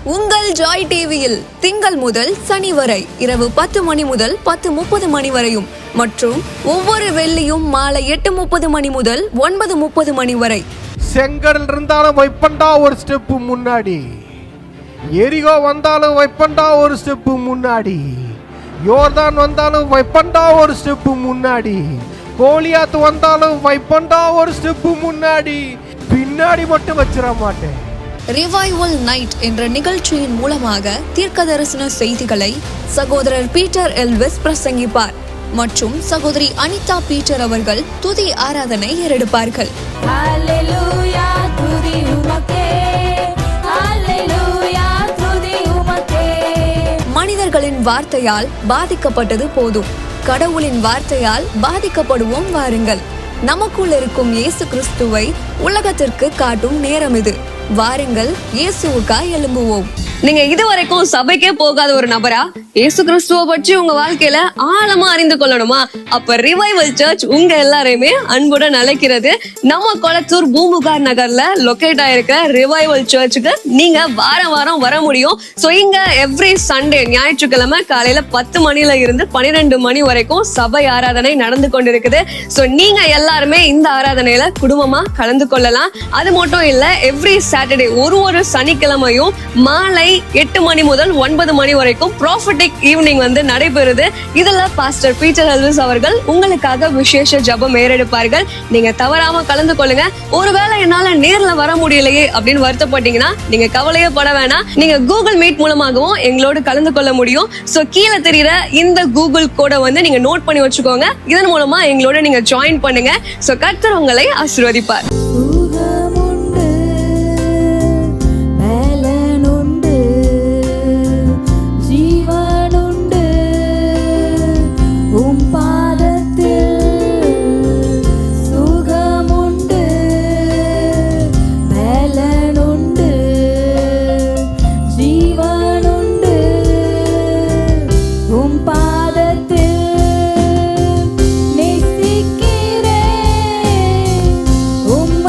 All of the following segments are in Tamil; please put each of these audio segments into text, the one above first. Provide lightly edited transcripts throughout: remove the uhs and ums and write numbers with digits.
உங்கள் ஜாய் டிவியில் திங்கள் முதல் சனி வரை இரவு 10 மணி முதல் 10:30 மணி வரையும் மற்றும் ஒவ்வொரு வெள்ளியும் மாலை 8:30 மணி முதல் 9:30 மணி வரை. செங்கடல் இருந்தாலும் வைப்பண்டா ஒரு ஸ்டெப்பு முன்னாடி, எரிகோ வந்தாலும் வைப்பண்டா ஒரு ஸ்டெப்பு முன்னாடி, யோர்தான் வந்தாலும் வைப்பண்டா ஒரு ஸ்டெப்பு முன்னாடி, கோலியாத்து வந்தாலும் வைப்பண்டா ஒரு ஸ்டெப்பு முன்னாடி, பின்னாடி மட்டும் வச்சிட மாட்டேன். ரிவைவல் நைட் என்ற நிகழ்ச்சியின் மூலமாக தீர்க்க தரிசன செய்திகளை சகோதரர் பீட்டர் எல்விஸ் பிரசங்கிப்பார் மற்றும் சகோதரி அனிதா பீட்டர் அவர்கள் துதி ஆராதனை ஏறெடுப்பார்கள். மனிதர்களின் வார்த்தையால் பாதிக்கப்பட்டது போதும், கடவுளின் வார்த்தையால் பாதிக்கப்படுவோம் வாருங்கள். நமக்குள் இருக்கும் இயேசு கிறிஸ்துவை உலகத்திற்கு காட்டும் நேரம் இது. வாருங்கள், இயேசுவுக்காய் எழும்புவோம். நீங்க இதுவரைக்கும் சபைக்கே போகாத ஒரு நபரா இயேசு கிறிஸ்துவ பற்றி உங்க வாழ்க்கையில ஆழமா அறிந்து கொள்ளணுமா? அப்ப ரிவைவல் சர்ச் உங்க எல்லாரையுமே அன்புடன் அழைக்கிறது. நம்ம கொளத்தூர் பூம்புகார் நகர்ல லொகேட் ஆயிருக்க ரிவைவல் சர்ச்சுக்கு நீங்க வாரம் வாரம் வர முடியும். சோ இங்க எவ்ரி சண்டே ஞாயிற்றுக்கிழமை காலையில 10 மணில இருந்து 12 மணி வரைக்கும் சபை ஆராதனை நடந்து கொண்டிருக்குது. சோ நீங்க எல்லாருமே இந்த ஆராதனையில குடும்பமா கலந்து கொள்ளலாம். அது மட்டும் இல்ல, எவ்ரி சாட்டர்டே ஒரு சனிக்கிழமையும் மாலை 8 மணி முதல் 9 மணி வரைக்கும் ப்ராஃபிட்டிக் ஈவினிங் நடைபெறுது. இதுல பாஸ்டர் பீட்டர் எல்விஸ் அவர்கள் உங்களுக்காக விசேஷ ஜெபம் ஏறெடுப்பார்கள். நீங்க தவறாம கலந்து கொள்ளுங்க. ஒருவேளை என்னால நேர்ல வர முடியலையே அப்படின்னு வருத்தப்பட்டீங்கன்னா நீங்க கவலையே பட வேணாம். நீங்க கூகுள் மீட் மூலமாகவும் எங்களோடு கலந்து கொள்ள முடியும். சோ கீழே தெரியுற இந்த கூகுள் கோடை நீங்க நோட் பண்ணி வச்சுக்கோங்க. இதன் மூலமா எங்களோட நீங்க ஜாயின் பண்ணுங்க. சோ கர்த்தர் உங்களை ஆசீர்வதிப்பார். உம்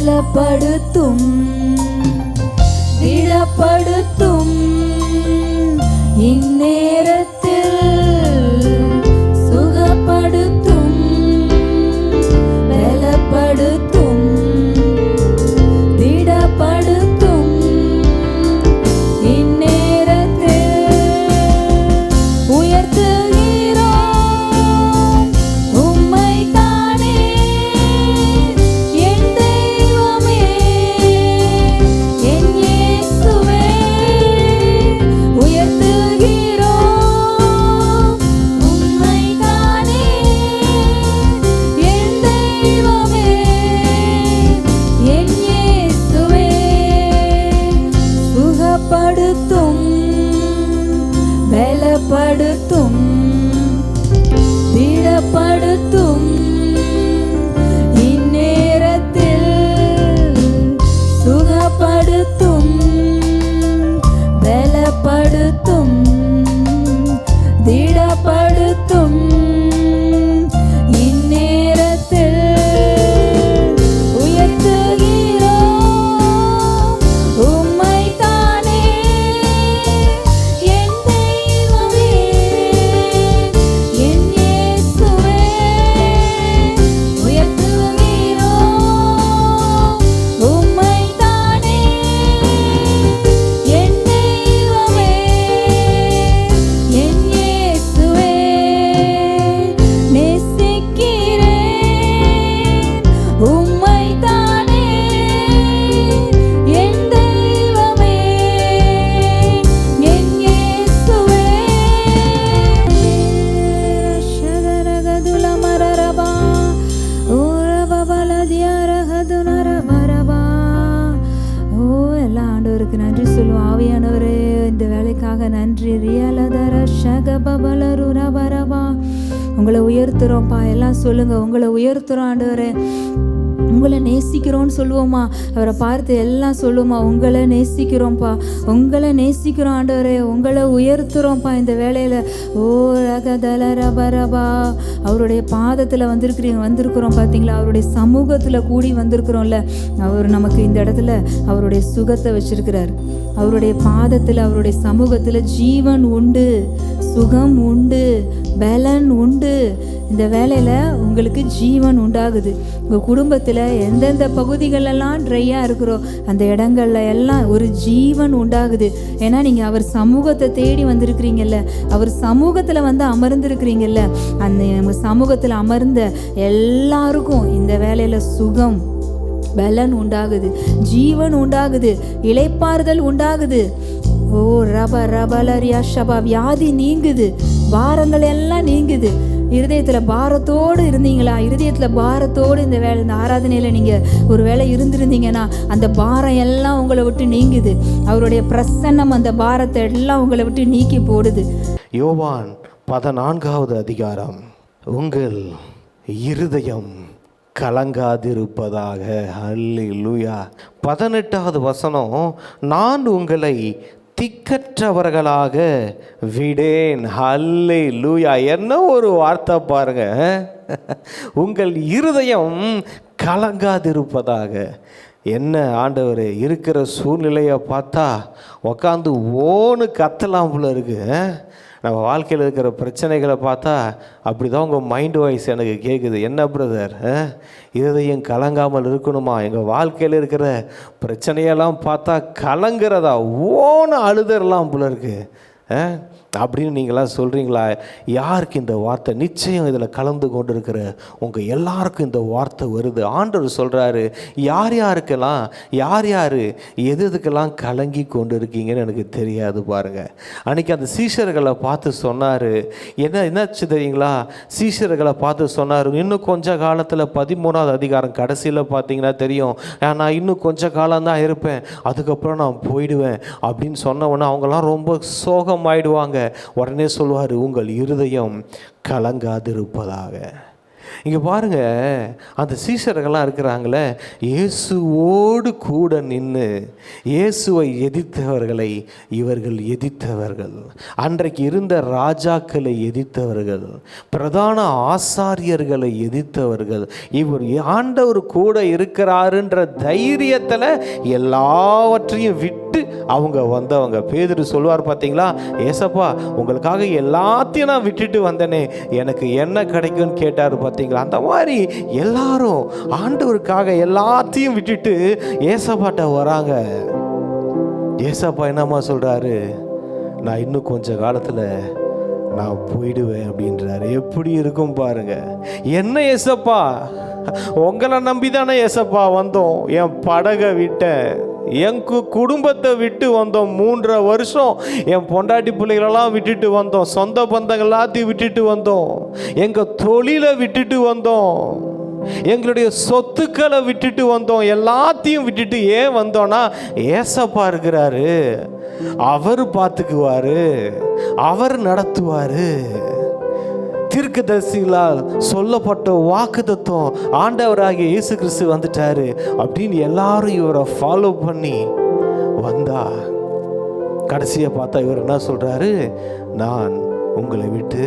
பலப்படுத்தும் திடப்படுத்தும் இந்நேரத்தில் சுகப்படுத்தும் பலப்படுத்தும் திடப்படுத்தும் இந்நேரத்தில் உயர்த்துகிறோம் உம்மை தானே என் தெய்வமே என் இயேசுவே உயர்த்துகிறோம் உம்மை தானே என் தெய்வமே என் இயேசுவே சுகப்படுத்தும் பலப்படுத்தும் திடப்படுத்தும் இந்நேரத்தில் சுகப்படுத்தும் பலப்படுத்தும் திடப்படுத்தும் இந்நேரத்தில் உயர்த்துகிறோம் உம்மை தானே என் தெய்வமே என் இயேசுவே உயர்த்துகிறோம் உம்மை தானே என் தெய்வமே என் இயேசுவே நேசிக்கிறேன் உம்மை தானே என் தெய்வமே என் இயேசுவே ஷகரகதுலமரரபா ஓரபபலதியரகதுனரபரபா ஓ எல்லா ஆண்டவருக்கு நன்றி சொல்லுவோம். ஆவியானவரே இந்த வேலைக்காக நன்றி. ரியலதர ஷகபபலருரபரபா உங்களை உயர்த்துறோம்ப்பா. எல்லாம் சொல்லுங்க, உங்களை உயர்த்துறோம் ஆண்டவரே. உங்களை நேசிக்கிறோன்னு சொல்லுவோமா? அவரை பார்த்து எல்லாம் சொல்லுவோமா? உங்களை நேசிக்கிறோம்ப்பா, உங்களை நேசிக்கிறோம் ஆண்டவரே, உங்களை உயர்த்துறோம்ப்பா இந்த வேலையில். ஓ ரகதல ரபரபா அவருடைய பாதத்தில் வந்திருக்கிறோம் பார்த்தீங்களா? அவருடைய சமூகத்தில் கூடி வந்திருக்கிறோம்ல. அவர் நமக்கு இந்த இடத்துல அவருடைய சுகத்தை வச்சிருக்கிறார். அவருடைய பாதத்தில் அவருடைய சமூகத்தில் ஜீவன் உண்டு, சுகம் உண்டு, பலன் உண்டு. இந்த வேலையில் உங்களுக்கு ஜீவன் உண்டாகுது. உங்கள் குடும்பத்தில் எந்தெந்த பகுதிகளெல்லாம் ட்ரையாக இருக்கிறோ அந்த இடங்கள்ல எல்லாம் ஒரு ஜீவன் உண்டாகுது. ஏன்னா நீங்கள் அவர் சமூகத்தை தேடி வந்திருக்கிறீங்கல்ல, அவர் சமூகத்தில் வந்து அமர்ந்திருக்கிறீங்கல்ல. அந்த உங்கள் சமூகத்தில் அமர்ந்த எல்லாருக்கும் இந்த வேலையில் சுகம் பலன் உண்டாகுது, ஜீவன் உண்டாகுது, இளைப்பாறுதல் உண்டாகுது. ஓ ரபலரியா ஷபா வியாதி நீங்குது, பாரங்கள் எல்லாம் நீங்குது. இருதயத்தில் பாரத்தோடு இருந்தீங்களா? இருதயத்தில் பாரத்தோடு இந்த ஆராதனையில் நீங்கள் ஒரு வேளை இருந்திருந்தீங்கன்னா அந்த பாரம் எல்லாம் உங்களை விட்டு நீங்குது. அவருடைய பிரசன்னம் அந்த பாரத்தை எல்லாம் உங்களை விட்டு நீக்கி போடுது. யோவான் 14வது அதிகாரம். உங்கள் இருதயம் கலங்காதிருப்பதாக. அல்லேலூயா. 18வது வசனம், நான் உங்களை திக்கற்றவர்களாக விடேன். அல்லேலூயா. என்ன ஒரு வார்த்தை பாருங்க. உங்கள் இருதயம் கலங்காதிருப்பதாக. என்ன ஆண்டவர், இருக்கிற சூழ்நிலையை பார்த்தா உக்காந்து ஓன்னு கத்தலாம் போல இருக்கு. நம்ம வாழ்க்கையில் இருக்கிற பிரச்சனைகளை பார்த்தா அப்படி தான் உங்கள் மைண்ட் வாய்ஸ் எனக்கு கேட்குது. என்ன பிரதர், இருதயம் கலங்காமல் இருக்கணுமா? எங்கள் வாழ்க்கையில் இருக்கிற பிரச்சனையெல்லாம் பார்த்தா கலங்கிறதா, ஓன அழுதரலாம் போல இருக்கு அப்படின்னு நீங்களாம் சொல்கிறீங்களா? யாருக்கு இந்த வார்த்தை? நிச்சயம் இதில் கலந்து கொண்டு இருக்கிற உங்கள் எல்லாருக்கும் இந்த வார்த்தை வருது. ஆண்டவர் சொல்கிறாரு, யார் யார் எதுக்கெல்லாம் கலங்கி கொண்டு இருக்கீங்கன்னு எனக்கு தெரியாது பாருங்கள். அன்றைக்கி அந்த சீஷர்களை பார்த்து சொன்னார். என்னாச்சு தெரியுங்களா? சீஷர்களை பார்த்து சொன்னார், இன்னும் கொஞ்ச காலத்தில் 13வது அதிகாரம் கடைசியில் பார்த்தீங்கன்னா தெரியும், நான் இன்னும் கொஞ்ச காலம்தான் இருப்பேன், அதுக்கப்புறம் நான் போயிடுவேன் அப்படின்னு சொன்ன உடனே அவங்களாம் ரொம்ப சோகமாயிடுவாங்க. உடனே சொல்லுவார், உங்கள் இருதயம் கலங்காதிருப்பதாக. இங்கே பாருங்க, அந்த சீஷர்கள்லாம் இருக்கிறாங்களே, இயேசுவோடு கூட நின்று இயேசுவை எதிர்த்தவர்களை இவர்கள் எதிர்த்தவர்கள். அன்றைக்கு இருந்த ராஜாக்களை எதிர்த்தவர்கள், பிரதான ஆசாரியர்களை எதிர்த்தவர்கள். இவர் ஆண்டவர் கூட இருக்கிறாருன்ற தைரியத்தில் எல்லாவற்றையும் விட்டு அவங்க வந்தவங்க. பேதுரு சொல்வார் பார்த்தீங்களா, ஏசப்பா உங்களுக்காக எல்லாத்தையும் நான் விட்டுட்டு வந்தேனே, எனக்கு என்ன கிடைக்கும்னு கேட்டார் பார்த்தீங்களா. அந்த மாதிரி எல்லாரும் ஆண்டவருக்காக எல்லாத்தையும் விட்டுட்டு ஏசப்பாட்ட வராங்க. ஏசப்பா என்னம்மா சொல்றாரு, நான் இன்னும் கொஞ்ச காலத்தில் நான் போயிடுவேன் அப்படின்றாரு. எப்படி இருக்கும் பாருங்க. என்ன ஏசப்பா, உங்களை நம்பி தானே ஏசப்பா வந்தோம், என் படகை விட்டேன், என் குடும்பத்தை விட்டு வந்தோம், 3.5 வருஷம் என் பொண்டாட்டி பிள்ளைகளெல்லாம் விட்டுட்டு வந்தோம், சொந்த பந்தங்கள் எல்லாத்தையும் விட்டுட்டு வந்தோம், எங்கள் தொழிலை விட்டுட்டு வந்தோம், எங்களுடைய சொத்துக்களை விட்டுட்டு வந்தோம், எல்லாத்தையும் விட்டுட்டு ஏன் வந்தோன்னா ஏசப்பா இருக்கிறாரு, அவர் பார்த்துக்குவாரு, அவர் நடத்துவாரு. தீர்க்கதரிசிகளால் சொல்லப்பட்ட வாக்குத்தத்தம் ஆண்டவராகிய இயேசு கிறிஸ்து வந்துட்டாரு அப்படின்னு எல்லாரும் இவரை ஃபாலோ பண்ணி வந்தா, கடைசியை பார்த்தா இவர் என்ன சொல்றாரு, நான் உங்களை விட்டு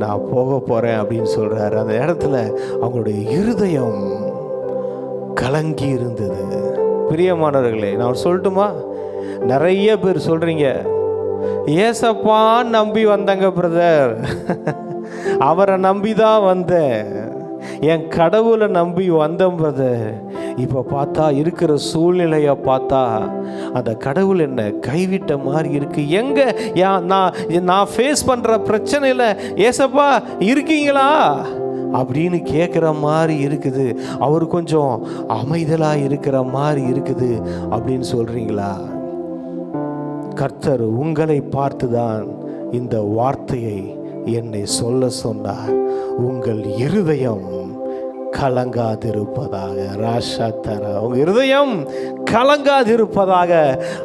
நான் போக போறேன் அப்படின்னு சொல்றாரு. அந்த இடத்துல அவங்களுடைய இருதயம் கலங்கி இருந்தது. பிரியமானவர்களே, நான் சொல்லட்டுமா, நிறைய பேர் சொல்றீங்க, ஏசப்பா நம்பி வந்தங்க பிரதர், அவரை நம்பி தான் வந்தேன், என் கடவுளை நம்பி வந்தேன் பிரதர். இப்போ பார்த்தா இருக்கிற சூழ்நிலையை பார்த்தா அந்த கடவுள் என்ன கைவிட்ட மாதிரி இருக்கு. எங்க நான் ஃபேஸ் பண்ற பிரச்சனையில் ஏசப்பா இருக்கீங்களா அப்படின்னு கேட்குற மாதிரி இருக்குது, அவர் கொஞ்சம் அமைதலாக இருக்கிற மாதிரி இருக்குது அப்படின்னு சொல்றீங்களா? கர்த்தர் உங்களை பார்த்துதான் இந்த வார்த்தையை என்னை சொல்ல சொன்னார், உங்கள் இருதயம் கலங்காதிருப்பதாக. ராஷா தரா, உங்க இருதயம் கலங்காதிருப்பதாக.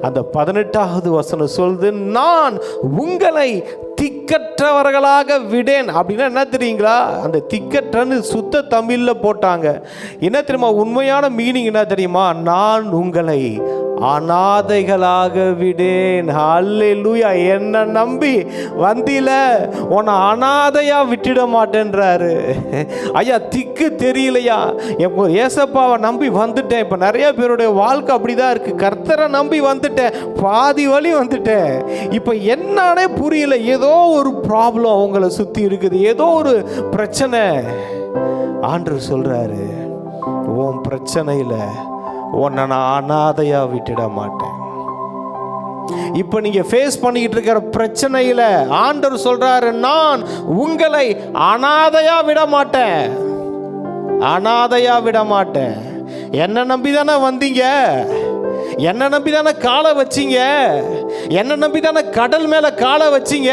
அந்த 18வது வசனம் சொல்லுது, நான் உங்களை திக்கற்றவர்களாக விடேன். அப்படின்னா என்ன தெரியுங்களா? அந்த திக்கற்றன்னு சுத்த தமிழில் போட்டாங்க. என்ன தெரியுமா உண்மையான மீனிங் என்ன தெரியுமா? நான் உங்களை அனாதைகளாக விடேன். அல்லேலூயா. என்ன நம்பி வந்தில, உன்னை அனாதையா விட்டுட மாட்டேன்றாரு. ஐயா, திக்கு தெரியலையா, ஏசப்பாவை நம்பி வந்துட்டேன். இப்போ நிறைய பேருடைய வாழ்க்கை அப்படிதான் இருக்கு. கர்த்தரை நம்பி வந்துட்டேன், பாதி வழி வந்துட்டேன், இப்போ என்னன்னே புரியல, ஏதோ ஒரு ப்ராப்ளம் உங்களை சுற்றி இருக்குது, ஏதோ ஒரு பிரச்சனை. ஆண்டவர் சொல்றாரு, உன் பிரச்சனையில் உன்னை நான் அனாதையா விட்டுட மாட்டேன். இப்ப நீங்க ஃபேஸ் பண்ணிக்கிட்டு இருக்கிற பிரச்சனையில ஆண்டவர் சொல்றாரு, நான் உங்களை அனாதையா விட மாட்டேன், அனாதையா விட மாட்டேன். என்ன நம்பி தானே வந்தீங்க, என்ன நம்பி தானே காலை வச்சீங்க, என்ன நம்பி தானே கடல் மேல காலை வச்சீங்க,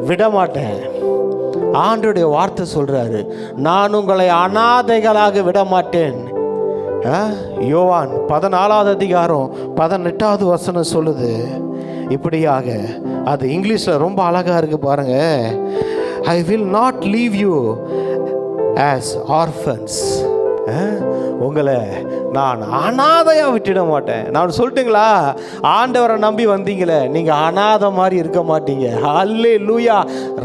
விட மாட்டேன். ஆண்டவருடைய வார்த்தை சொல்றாரு, நான் உங்களை அனாதைகளாக விட மாட்டேன். யோவான் 14வது அதிகாரம் 18வது வசனம் சொல்லுது இப்படியாக. அது இங்கிலீஷ்ல ரொம்ப அழகா இருக்கு பாருங்க. I will not leave you as orphans. உங்களை நான் அனாதையா விட்டுட மாட்டேன். நான் சொல்லட்டுங்களா, ஆண்டவரை நம்பி வந்தீங்களே, நீங்க அனாதை மாதிரி இருக்க மாட்டீங்க. அல்லேலூயா.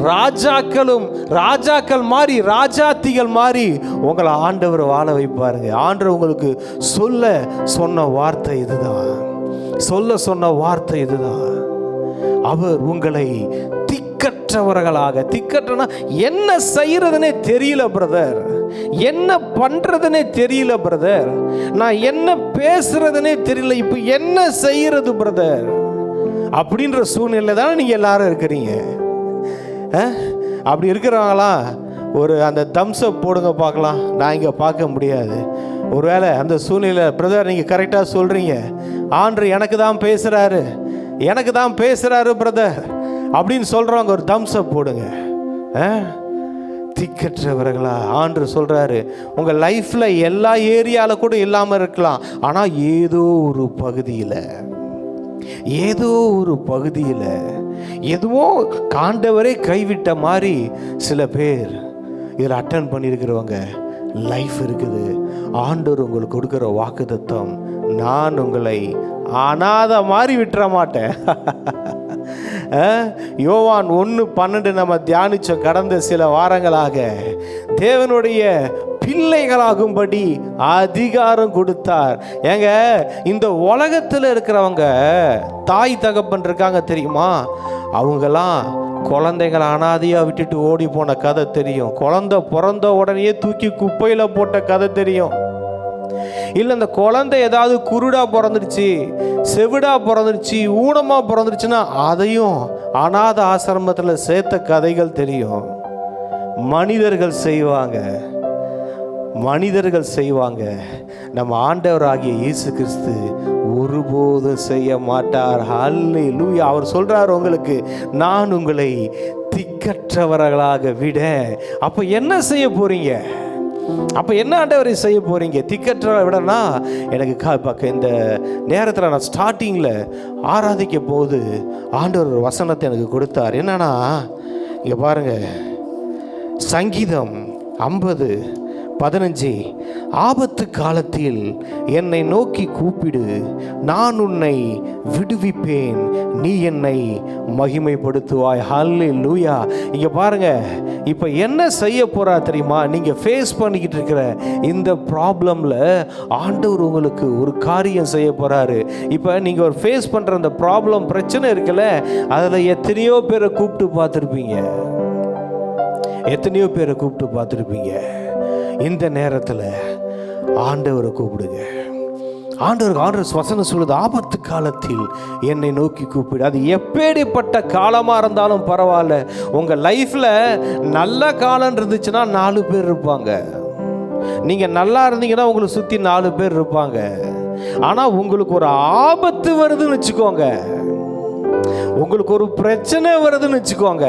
ராஜாக்கள் மாதிரி, ராஜாத்திகள் மாதிரி உங்களை ஆண்டவர் வாழ வைப்பாருங்க. ஆண்டவர் உங்களுக்கு சொன்ன வார்த்தை இதுதான், சொன்ன வார்த்தை இதுதான். அவர் உங்களை திக்கற்றவர்களாக, திக்கற்றனா என்ன செய்யறதுனே தெரியல பிரதர், என்ன பண்றதுனே தெரியல பிரதர், நான் என்ன பேசுறதுனே தெரியல, இப்போ என்ன செய்யறது பிரதர் அப்படின்ற சூழ்நிலை தானே நீங்க எல்லாரும் இருக்கிறீங்க. அப்படி இருக்கிறவங்களா ஒரு அந்த தம்ஸ் அப் போடுங்க பார்க்கலாம். நான் இங்கே பார்க்க முடியாது. ஒருவேளை அந்த சூழ்நிலை பிரதர் நீங்கள் கரெக்டாக சொல்கிறீங்க, ஆண்டவர் எனக்கு தான் பேசுகிறாரு, எனக்கு தான் பேசுகிறாரு பிரதர் அப்படின்னு சொல்கிறவங்க ஒரு தம்ஸ் அப் போடுங்க. திக்கற்றவர்களா? ஆண்டவர் சொல்கிறாரு, உங்கள் லைஃப்பில் எல்லா ஏரியாவில் கூட இல்லாமல் இருக்கலாம், ஆனால் ஏதோ ஒரு பகுதியில் எதுவோ காண்டவரே கைவிட்ட மாதிரி சில பேர் இதில் அட்டன் பண்ணியிருக்கிறவங்க லைஃப் இருக்குது. ஆண்டவர் உங்களுக்கு கொடுக்குற வாக்குத்தத்தம், நான் உங்களை அனாதை மாதிரி விட்டுற மாட்டேன். யோவான் 1:12 நம்ம தியானிச்சோம் கடந்த சில வாரங்களாக. தேவனுடைய பிள்ளைகளாகும்படி அதிகாரம் கொடுத்தார். ஏங்க, இந்த உலகத்தில் இருக்கிறவங்க தாய் தகப்பன் இருக்காங்க தெரியுமா, அவங்கெல்லாம் குழந்தைகளை அனாதையாக விட்டுட்டு ஓடி போன கதை தெரியும். குழந்தை பிறந்த உடனே தூக்கி குப்பையில் போட்ட கதை தெரியும். இல்லை இந்த குழந்தை ஏதாவது குருடா பிறந்துருச்சு, செவிடா பிறந்துருச்சு, ஊனமாக பிறந்துருச்சுன்னா அதையும் அனாதை ஆசிரமத்தில் சேர்த்த கதைகள் தெரியும். மனிதர்கள் செய்வாங்க. நம்ம ஆண்டவராகிய இயேசு கிறிஸ்து ஒருபோதும் செய்ய மாட்டார். ஹல்லேலூயா. அவர் சொல்றார், உங்களுக்கு நான் உங்களை திக்கற்றவர்களாக விட. அப்ப என்ன செய்ய போறீங்க? அப்போ என்ன ஆண்டவரை செய்ய போகிறீங்க? திக்கற்ற விடனா எனக்கு இந்த நேரத்தில் நான் ஸ்டார்டிங்கில் ஆராதிக்க போது ஆண்டவர் ஒரு வசனத்தை எனக்கு கொடுத்தார். என்னன்னா, இங்கே பாருங்கள், சங்கீதம் 50:15, ஆபத்து காலத்தில் என்னை நோக்கி கூப்பிடு, நான் உன்னை விடுவிப்பேன், நீ என்னை மகிமைப்படுத்துவாய். ஹல்லேலூயா. இங்கே பாருங்க, இப்போ என்ன செய்ய போறா தெரியுமா? நீங்கள் ஃபேஸ் பண்ணிக்கிட்டு இருக்கிற இந்த ப்ராப்ளமில் ஆண்டவர் உங்களுக்கு ஒரு காரியம் செய்ய போகிறாரு. இப்போ நீங்கள் ஒரு ஃபேஸ் பண்ணுற அந்த ப்ராப்ளம் பிரச்சனை இருக்குல்ல, அதில் எத்தனையோ பேரை கூப்பிட்டு பார்த்துருப்பீங்க. இந்த நேரத்தில் ஆண்டவரை கூப்பிடுங்க. ஆண்டவர் வசனம் சொல்லுது, ஆபத்து காலத்தில் என்னை நோக்கி கூப்பிடு. அது எப்படிப்பட்ட காலமாக இருந்தாலும் பரவாயில்ல. உங்கள் லைஃப்பில் நல்ல காலம் இருந்துச்சுன்னா 4 பேர் இருப்பாங்க. நீங்கள் நல்லா இருந்தீங்கன்னா உங்களை சுற்றி 4 பேர் இருப்பாங்க. ஆனால் உங்களுக்கு ஒரு ஆபத்து வருதுன்னு வச்சுக்கோங்க, உங்களுக்கு ஒரு பிரச்சனை வருதுன்னு வச்சுக்கோங்க,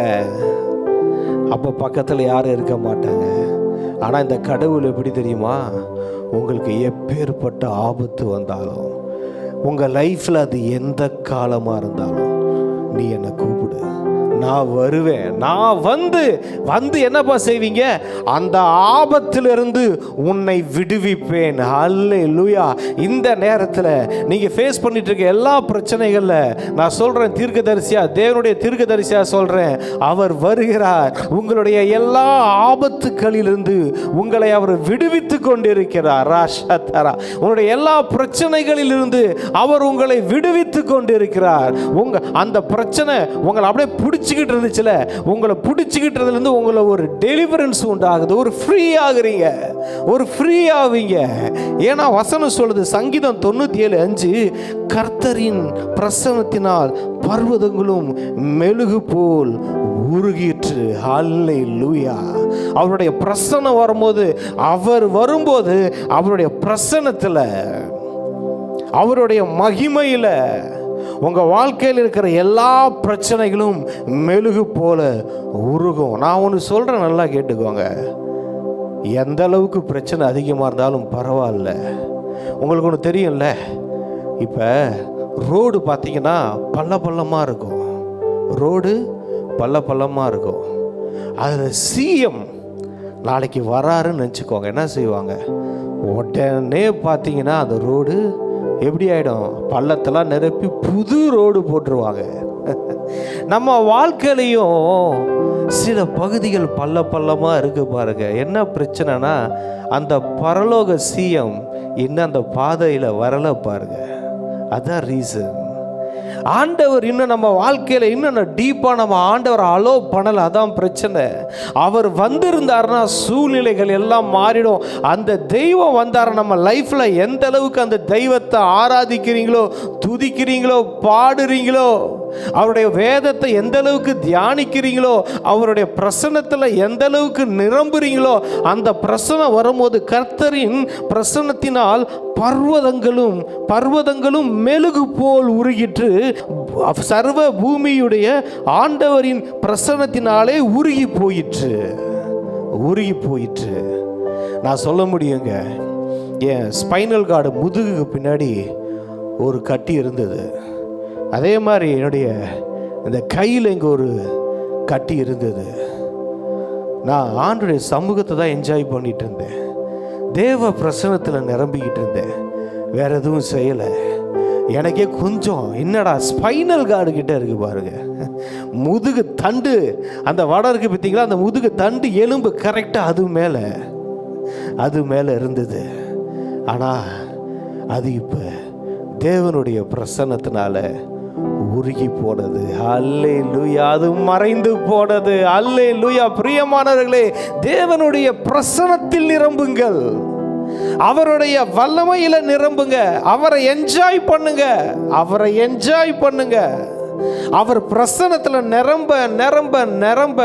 அப்போ பக்கத்தில் யாரும் இருக்க மாட்டாங்க. ஆனால் இந்த கடவுள் எப்படி தெரியுமா? உங்களுக்கு எப்பேற்பட்ட ஆபத்து வந்தாலும், உங்கள் லைஃப்பில் அது எந்த காலமாக இருந்தாலும், நீ என்னை கூப்பிடு, நான் வருவேன். நான் வந்து என்னப்பா செய்வீங்க? அந்த ஆபத்திலிருந்து உன்னை விடுவிப்பேன். ஹல்லேலூயா. இந்த நேரத்தில் நீங்கள் ஃபேஸ் பண்ணிட்டு இருக்க எல்லா பிரச்சனைகளில் நான் சொல்கிறேன், தேவனுடைய தீர்க்கதரிசியாக சொல்கிறேன், அவர் வருகிறார். உங்களுடைய எல்லா ஆபத்துக்களிலிருந்து உங்களை அவர் விடுவித்து கொண்டிருக்கிறார். ராஷதரா. உங்களுடைய எல்லா பிரச்சனைகளிலிருந்து அவர் உங்களை விடுவித்து கொண்டிருக்கிறார். அந்த பிரச்சனை உங்களை அப்படியே பிடிச்சிக்கிட்டு இருந்துச்சுல, உங்களை பிடிச்சிக்கிட்டதுலேருந்து உங்களை ஒரு டெலிவரன்ஸ் உண்டாகுது, ஒரு ஃப்ரீ ஆவீங்க. ஏன்னா வசனம் சொல்லுது, சங்கீதம் 97:5, கர்த்தரின் பிரசன்னத்தினால் பர்வதங்களும் மெழுகு போல் உருகிற்று. ஹல்லேலூயா. அவருடைய பிரசன்னம் வரும்போது, அவருடைய பிரசன்னத்தில், அவருடைய மகிமையில் உங்கள் வாழ்க்கையில் இருக்கிற எல்லா பிரச்சனைகளும் மெழுகு போல உருகும். நான் ஒன்று சொல்கிறேன், நல்லா கேட்டுக்கோங்க. எந்த அளவுக்கு பிரச்சனை அதிகமாக இருந்தாலும் பரவாயில்ல. உங்களுக்கு ஒன்று தெரியும்ல, இப்போ ரோடு பார்த்தீங்கன்னா பள்ளமாக இருக்கும். அதில் சிஎம் நாளைக்கு வராருன்னு நினச்சிக்கோங்க, என்ன செய்வாங்க? உடனே பார்த்தீங்கன்னா அந்த ரோடு எப்படி ஆகிடும்? பள்ளத்தெல்லாம் நிரப்பி புது ரோடு போட்டுருவாங்க. நம்ம வாழ்க்கையிலையும் சில பகுதிகள் பள்ளமாக இருக்கு பாருங்க. என்ன பிரச்சனைனா, அந்த பரலோக சிஎம் இன்னும் அந்த பாதையில் வரல பாருங்க. அதான் ரீசன். ஆண்டவர் இன்னும் நம்ம வாழ்க்கையில் இன்னும் டீப்பாக நம்ம ஆண்டவர் அலோ பண்ணலை. அதான் பிரச்சனை. அவர் வந்திருந்தாருன்னா சூழ்நிலைகள் எல்லாம் மாறிடும். அந்த தெய்வம் வந்தார் நம்ம லைஃப்பில், எந்த அளவுக்கு அந்த தெய்வத்தை ஆராதிக்கிறீங்களோ, துதிக்கிறீங்களோ, பாடுறீங்களோ, அவருடைய வேதத்தை எந்த அளவுக்கு தியானிக்கிறீங்களோ, அவருடைய பிரசன்னத்தில் எந்த அளவுக்கு நிரம்புறீங்களோ, அந்த பிரசன்னம் வரும்போது கர்த்தரின் பிரசன்னத்தினால் பர்வதங்களும் மெழுகு போல் உருகிற்று. சர்வ பூமியுடைய ஆண்டவரின் பிரசன்னத்தினாலே உருகி போயிற்று. நான் சொல்ல முடியுங்க, என் ஸ்பைனல் கார்டு முதுகுக்கு பின்னாடி ஒரு கட்டி இருந்தது. அதே மாதிரி என்னுடைய இந்த கையில் இங்கே ஒரு கட்டி இருந்தது. நான் ஆண்டுடைய சமூகத்தை தான் என்ஜாய் பண்ணிட்டு இருந்தேன், தேவ பிரசன்னத்தில் நிரம்பிக்கிட்டு இருந்தேன், வேற எதுவும் செய்யலை. எனக்கே கொஞ்சம் என்னடா ஸ்பைனல் கார்டு கிட்ட இருக்கு பாருங்க, முதுகு தண்டு அந்த வடம் இருக்கு பார்த்தீங்களா, அந்த முதுகு தண்டு எலும்பு கரெக்டாக அது மேலே இருந்தது. ஆனால் அது இப்போ தேவனுடைய பிரசன்னத்தினால உருகி போனது. அல்லேலூயா, அது மறைந்து போனது. அல்லேலூயா. பிரியமானவர்களே, தேவனுடைய பிரசன்னத்தில் நிரம்புங்கள், அவருடைய வல்லமையில நிரம்புங்க, அவரை என்ஜாய் பண்ணுங்க, அவரை என்ஜாய் பண்ணுங்க. அவர் பிரசன்னத்துல நிரம்ப நிரம்ப நிரம்ப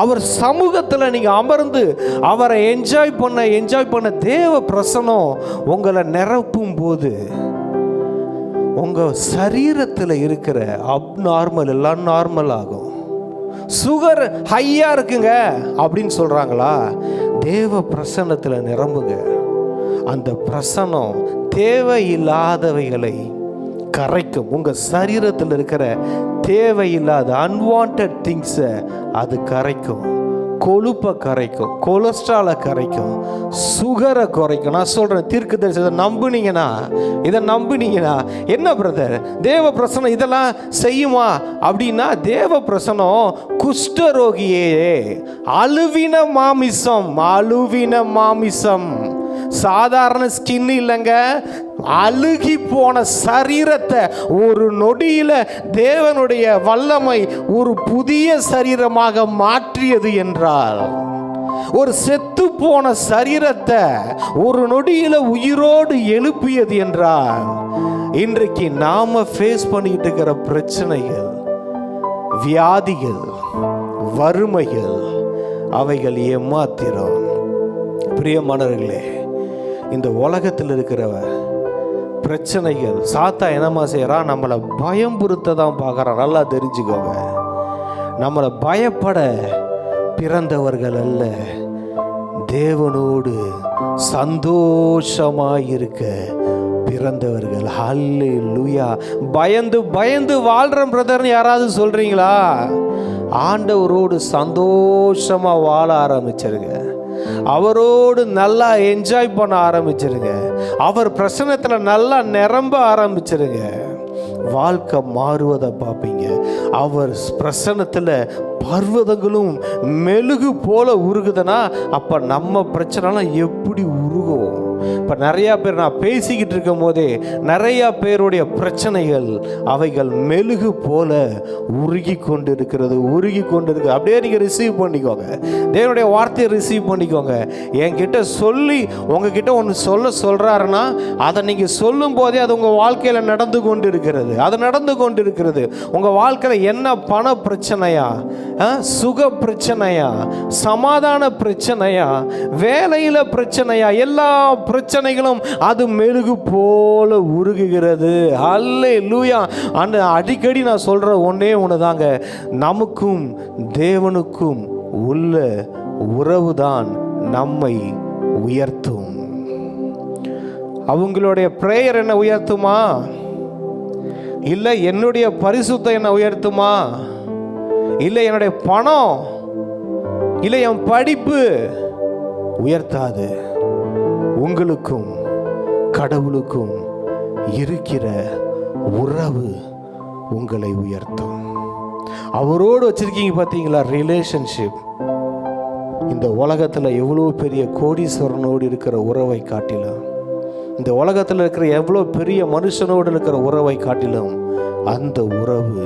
அவர் சமூகத்தில் நீங்க அமர்ந்து அவரை என்ஜாய் பண்ண தேவ பிரசன்னம் உங்களை நிரப்பும் போது உங்க சரீரத்தில் இருக்கிற அப்நார்மல் எல்லாம் நார்மல் ஆகும். சுகர் ஹையா இருக்குங்க அப்படின்னு சொல்றாங்களா, தேவ பிரசன்னத்தில் நிரம்புங்க. அந்த பிரசன்னம் தேவையில்லாதவைகளை கரைக்கும். உங்க சரீரத்தில் இருக்கிற தேவையில்லாத அன்வான்ட் திங்ஸை அது கரைக்கும். கொழுப்பை கரைக்கும், கொலஸ்ட்ராலை கரைக்கும், சுகரை குறைக்கும். நான் சொல்றேன், தீர்க்க தரிசனத்தை இதை நம்புனீங்கன்னா என்ன பிரதர் தேவ பிரசனம் இதெல்லாம் செய்யுமா அப்படின்னா, தேவ பிரசனம் குஷ்டரோகியே அழுவின மாமிசம் சாதாரண ஸ்கின் இல்லைங்க, அழுகி போன சரீரத்தை ஒரு நொடியில தேவனுடைய வல்லமை ஒரு புதிய சரீரமாக மாற்றியது என்றால், ஒரு செத்து போன சரீரத்தை ஒரு நொடியில உயிரோடு எழுப்பியது என்றால், இன்றைக்கு நாம ஃபேஸ் பண்ணிட்டு இருக்கிற பிரச்சனைகள், வியாதிகள், வறுமைகள், அவைகள் ஏமாத்திரம். பிரியமானவர்களே, இந்த உலகத்தில் இருக்கிற பிரச்சனைகள் சாத்தா என்னமா செய்யறான், நம்மளை பயம்புறுத்த தான் பார்க்கறான். நல்லா தெரிஞ்சுக்கோங்க, நம்மளை பயப்பட பிறந்தவர்கள் அல்ல, தேவனோடு சந்தோஷமாயிருக்க பிறந்தவர்கள். ஹல்லேலூயா. பயந்து வாழ்றேன் பிரதர்னு யாராவது சொல்றீங்களா? ஆண்டவரோடு சந்தோஷமா வாழ ஆரம்பிச்சிருங்க, அவரோடு நல்லா என்ஜாய் பண்ண ஆரம்பிச்சிருங்க, அவர் பிரசன்னத்தில் நல்லா நிரம்ப ஆரம்பிச்சிருங்க. வாழ்க்கை மாறுவதை பார்ப்பீங்க. அவர் பிரசன்னத்தில் பர்வதங்களும் மெழுகு போல உருகுதுன்னா அப்போ நம்ம பிரச்சனைலாம் எப்படி உருகும்? இப்போ நிறையா பேர் நான் பேசிக்கிட்டு இருக்கும் போதே நிறையா பேருடைய பிரச்சனைகள் அவைகள் மெழுகு போல உருகி கொண்டு இருக்கிறது. அப்படியே நீங்கள் ரிசீவ் பண்ணிக்கோங்க, தேவனுடைய வார்த்தையை ரிசீவ் பண்ணிக்கோங்க. என்கிட்ட சொல்லி உங்ககிட்ட ஒன்று சொல்கிறாருன்னா அதை நீங்கள் சொல்லும் போதே அது உங்கள் வாழ்க்கையில் நடந்து கொண்டு இருக்கிறது. உங்கள் வாழ்க்கையில் என்ன பண பிரச்சனையா, சுக பிரச்சனையா, சமாதான பிரச்சனையா, வேலையில பிரச்சனையா, எல்லா பிரச்சனைகளும் அது மெழுகு போல உருகுகிறது. அல்லேலூயா. அடிக்கடி நான் சொல்ற ஒன்னே ஒண்ணுதாங்க, நமக்கும் தேவனுக்கும் உள்ள உறவுதான் நம்மை உயர்த்தும். அவங்களுடைய பிரேயர் என்ன உயர்த்துமா? இல்லை என்னுடைய பரிசுத்தம் என்ன உயர்த்துமா? இல்லை என்னுடைய பணம், இல்லை என் படிப்பு உயர்த்தாது. உங்களுக்கும் கடவுளுக்கும் இருக்கிற உறவு உங்களை உயர்த்தும். அவரோடு வச்சிருக்கீங்க பார்த்தீங்களா ரிலேஷன்ஷிப். இந்த உலகத்தில் எவ்வளோ பெரிய கோடீஸ்வரனோடு இருக்கிற உறவை காட்டிலும், இந்த உலகத்தில் இருக்கிற எவ்வளோ பெரிய மனுஷனோடு இருக்கிற உறவை காட்டிலும் அந்த உறவு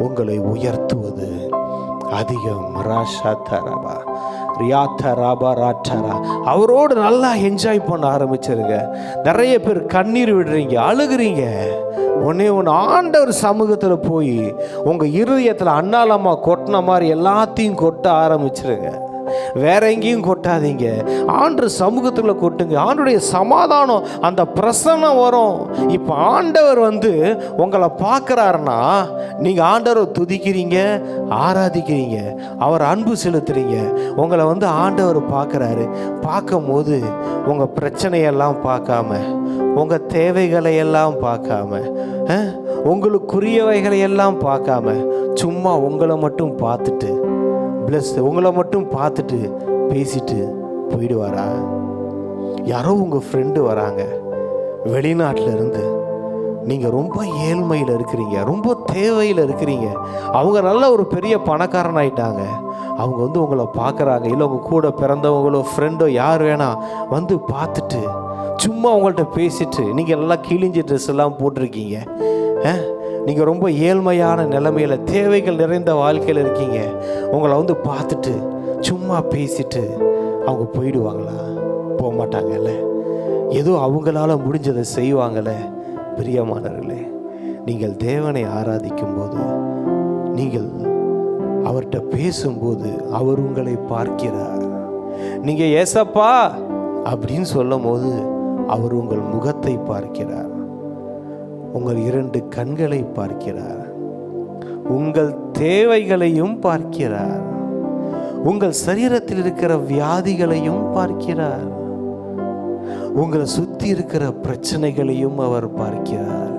உங்களை உயர்த்துவது அதிகம். அவரோடு நல்லா என்ஜாய் பண்ண ஆரம்பிச்சிருங்க. நிறைய பேர் கண்ணீர் விடுறீங்க, அழுகிறீங்க. ஒன்று ஆண்டவர் சமூகத்தில் போய் உங்கள் இருதயத்தில் அண்ணாலம்மா கொட்டின மாதிரி எல்லாத்தையும் கொட்ட ஆரம்பிச்சிருங்க. வேற எங்கேயும் கொட்டாதீங்க, ஆண்டு சமூகத்தில் கொட்டுங்க. ஆண்டுடைய சமாதானம், அந்த பிரசன்னம் வரும். இப்போ ஆண்டவர் உங்களை பார்க்குறாருன்னா நீங்கள் ஆண்டவரை துதிக்கிறீங்க, ஆராதிக்கிறீங்க, அவர் அன்பு செலுத்துறீங்க. உங்களை ஆண்டவர் பார்க்குறாரு. பார்க்கும் போது உங்கள் பிரச்சனையெல்லாம் பார்க்காம, உங்கள் தேவைகளையெல்லாம் பார்க்காம, உங்களுக்குரியவைகளையெல்லாம் பார்க்காம, சும்மா உங்களை மட்டும் பார்த்துட்டு இல்லை உங்களை மட்டும் பார்த்துட்டு பேசிட்டு போயிடுவாரா? யாரோ உங்கள் ஃப்ரெண்டு வராங்க வெளிநாட்டில் இருந்து, நீங்கள் ரொம்ப ஏழ்மையில் இருக்கிறீங்க, ரொம்ப தேவையில் இருக்கிறீங்க, அவங்க நல்ல ஒரு பெரிய பணக்காரன் ஆயிட்டாங்க, அவங்க வந்து உங்களை பார்க்குறாங்க, இல்லை உங்கள் கூட பிறந்தவங்களோ ஃப்ரெண்டோ யார் வேணா வந்து பார்த்துட்டு சும்மா உங்கள்கிட்ட பேசிட்டு, நீங்கள் நல்லா கிழிஞ்ச ட்ரெஸ் எல்லாம் போட்டிருக்கீங்க, நீங்கள் ரொம்ப ஏழ்மையான நிலைமையில் தேவைகள் நிறைந்த வாழ்க்கையில் இருக்கீங்க, உங்களை வந்து பார்த்துட்டு சும்மா பேசிட்டு அவங்க போயிடுவாங்களா? போக மாட்டாங்கல்ல. ஏதோ அவங்களால முடிஞ்சதை செய்வாங்கள்ல. பிரியமானவர்களே, நீங்கள் தேவனை ஆராதிக்கும் போது, நீங்கள் அவர்கிட்ட பேசும்போது அவர் உங்களை பார்க்கிறார். நீங்கள் ஏசப்பா அப்படின்னு சொல்லும் போது அவர் உங்கள் முகத்தை பார்க்கிறார், உங்கள் 2 கண்களை பார்க்கிறார், உங்கள் தேவைகளையும் பார்க்கிறார், உங்கள் சரீரத்தில் இருக்கிற வியாதிகளையும் பார்க்கிறார், உங்களை சுற்றி இருக்கிற பிரச்சனைகளையும் அவர் பார்க்கிறார்.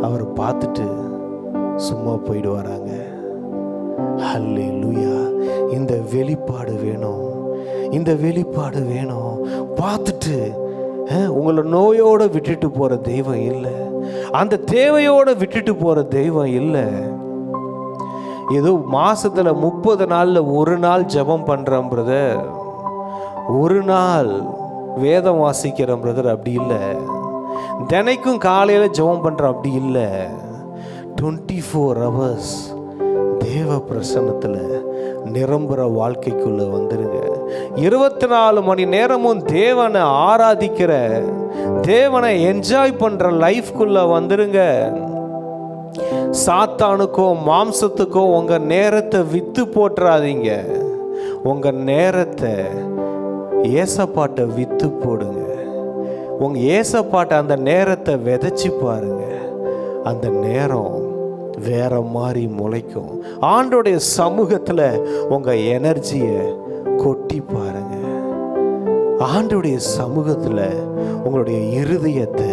அவர் பார்த்துட்டு சும்மா போயிடுவாராங்க. ஹல்லேலூயா. இந்த வெளிப்பாடு வேணும், இந்த வெளிப்பாடு வேணும். பார்த்துட்டு உங்களை நோயோடு விட்டுட்டு போகிற தெய்வம் இல்லை, அந்த தேவையோடு விட்டுட்டு போகிற தெய்வம் இல்லை. ஏதோ மாசத்துல 30 நாள்ல ஒரு நாள் ஜெபம் பண்றேன் பிரதர், ஒரு நாள் வேதம் வாசிக்கிறேன் பிரதர், அப்படி இல்லை. தினைக்கும் காலையில் ஜெபம் பண்ணுறேன், அப்படி இல்லை. 24 hours தேவ பிரசன்னத்தில் நிரம்புற வாழ்க்கைக்குள்ள வந்துருங்க. 24 மணி நேரமும் தேவனை ஆராதிக்கிற, தேவனை என்ஜாய் பண்ற லைஃப்குள்ள வந்துருங்க. சாத்தானுக்கோ மாம்சத்துக்கோ உங்க நேரத்தை வித்து போட்டுறாதீங்க. உங்க நேரத்தை ஏசப்பாட்டை வித்து போடுங்க. உங்க ஏசப்பாட்டை அந்த நேரத்தை விதைச்சி பாருங்க. அந்த நேரம் வேற மாதிரி முளைக்கும். ஆண்டோடைய சமூகத்தில் உங்க எனர்ஜியை கொட்டி பாருங்க. ஆண்டோடைய சமூகத்தில் உங்களுடைய இருதயத்தை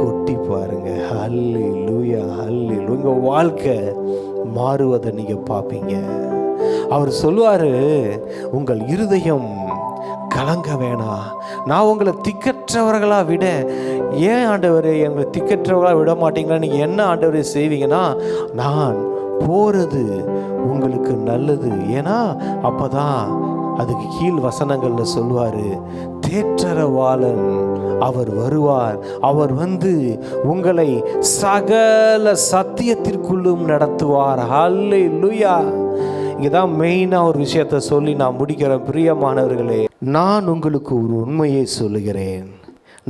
கொட்டி பாருங்க. ஹல்லேலூயா, ஹல்லேலூயா. உங்க வாழ்க்கை மாறுவதை நீங்க பார்ப்பீங்க. அவர் சொல்லுவாரு, உங்கள் இருதயம் கலங்க வேணாம், நான் உங்களை திக்கற்றவர்களா விட. ஏன் ஆண்டவரே எங்களை திக்கற்றவர்களா விட மாட்டீங்களா? நீங்க என்ன ஆண்டவரே செய்வீங்கன்னா, நான் போறது உங்களுக்கு நல்லது. ஏன்னா அப்பதான் அதுக்கு கீழ் வசனங்கள்ல சொல்லுவாரு, தேற்றரவாளன் அவர் வருவார், அவர் வந்து உங்களை சகல சத்தியத்திற்குள்ளும் நடத்துவார். ஹல்லேலூயா. இங்கதான் மெயினா ஒரு விஷயத்தை சொல்லி நான் முடிக்கிறேன். பிரியமானவர்களே, நான் உங்களுக்கு ஒரு உண்மையை சொல்லுகிறேன்,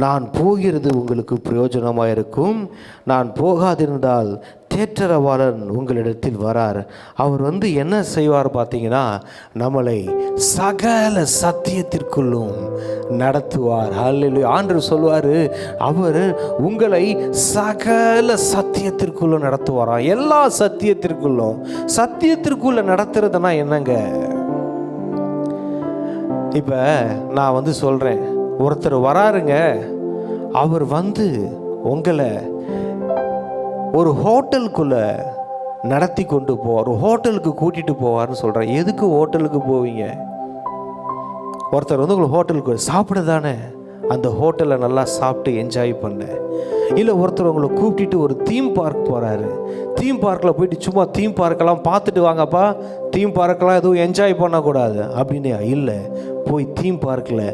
நான் போகிறது உங்களுக்கு பிரயோஜனமாக இருக்கும். நான் போகாதிருந்தால் தேற்றரவாளன் உங்களிடத்தில் வரார். அவர் வந்து என்ன செய்வார் பார்த்தீங்கன்னா, நம்மளை சகல சத்தியத்திற்குள்ளும் நடத்துவார். ஹல்லேலூயா. ஆண்டவர் சொல்லுவார், அவர் உங்களை சகல சத்தியத்திற்குள்ளும் நடத்துவாராம். எல்லா சத்தியத்திற்குள்ளும். சத்தியத்திற்குள்ள நடத்துறதுனா என்னங்க? இப்போ நான் வந்து சொல்கிறேன், ஒருத்தர் வராருங்க, அவர் வந்து உங்களை ஒரு ஹோட்டலுக்குள்ள நடத்தி கொண்டு போவார், ஒரு ஹோட்டலுக்கு கூட்டிகிட்டு போவார்னு சொல்கிறேன். எதுக்கு ஹோட்டலுக்கு போவீங்க? ஒருத்தர் வந்து உங்களை ஹோட்டலுக்கு சாப்பிட தானே, அந்த ஹோட்டலில் நல்லா சாப்பிட்டு என்ஜாய் பண்ண. இல்லை ஒருத்தர் உங்களை கூப்பிட்டு ஒரு தீம் பார்க் போகிறாரு, தீம் பார்க்கில் போயிட்டு சும்மா தீம் பார்க்கெல்லாம் பார்த்துட்டு வாங்கப்பா, தீம் பார்க்கெல்லாம் எதுவும் என்ஜாய் பண்ணக்கூடாது அப்படின்னு இல்லை, போய் தீம் பார்க்கில்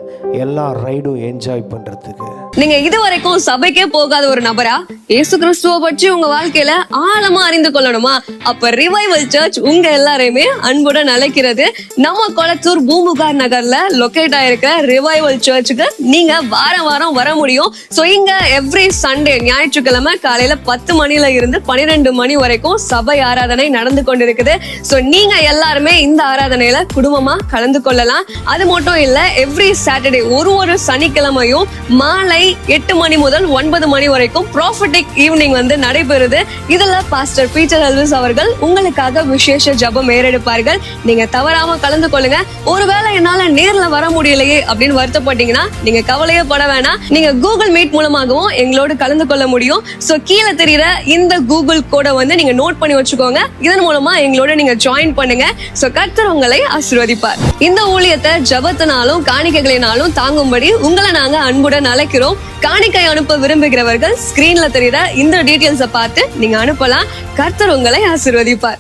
எல்லா ரைடும் என்ஜாய் பண்ணுறதுக்கு. நீங்க இதுவரைக்கும் சபைக்கே போகாத ஒரு நபரா இயேசு கிறிஸ்துவ பற்றி உங்க வாழ்க்கையில ஆழமா அறிந்து கொள்ளணுமா? அப்ப ரிவைவல் சர்ச் உங்க எல்லாரையுமே அன்புடன் அழைக்கிறது. நம்ம கொளத்தூர் பூம்புகார் நகர்ல லொகேட் ஆயிருக்க ரிவைவல் சர்ச்சுக்கு நீங்க வாரம் வாரம் வர முடியும். சோ இங்க எவ்ரி சண்டே ஞாயிற்றுக்கிழமை காலையில 10 மணில இருந்து 12 மணி வரைக்கும் சபை ஆராதனை நடந்து கொண்டிருக்குது. சோ நீங்க எல்லாருமே இந்த ஆராதனையில குடும்பமா கலந்து கொள்ளலாம். அது மட்டும் இல்ல, எவ்ரி சாட்டர்டே ஒரு சனிக்கிழமையும் மாலை 8 மணி முதல் 9 மணி வரைக்கும் ப்ராஃபட்டிக் ஈவினிங் வந்து நடைபெறுது. இதுல பாஸ்டர் பீட்டர் எல்விஸ் அவர்கள் உங்களுக்காக விசேஷ ஜெபம் ஏறெடுப்பார்கள். நீங்க தவறாம கலந்து கொள்ளுங்க. ஒருவேளை என்னால நேர்ல வர முடியலையே அப்படின்னு வருத்தப்பட்டீங்கன்னா நீங்க கவலையே பட வேணாம். நீங்க கூகுள் மீட் மூலமாகவும் எங்களோட எங்களோட கலந்து கொள்ள முடியும். சோ கீழே தெரியுற இந்த கூகுள் கோடை வந்து நீங்க நோட் பண்ணி வச்சுக்கோங்க. இதன் மூலமா எங்களோட நீங்க ஜாயின் பண்ணுங்க. சோ கர்த்தர் உங்களை ஆசீர்வதிப்பார். இந்த ஊழியத்தை ஜெபத்தினாலும் காணிக்கைகளினாலும் தாங்கும்படி உங்களை நாங்க அன்புடன் அழைக்கிறோம். காணிக்கை அனுப்ப விரும்புகிறவர்கள் ஸ்கிரீன்ல தெரியுற இந்த டீடைல்ஸை பார்த்து நீங்க அனுப்பலாம். கர்த்தர் உங்களை ஆசீர்வதிப்பார்.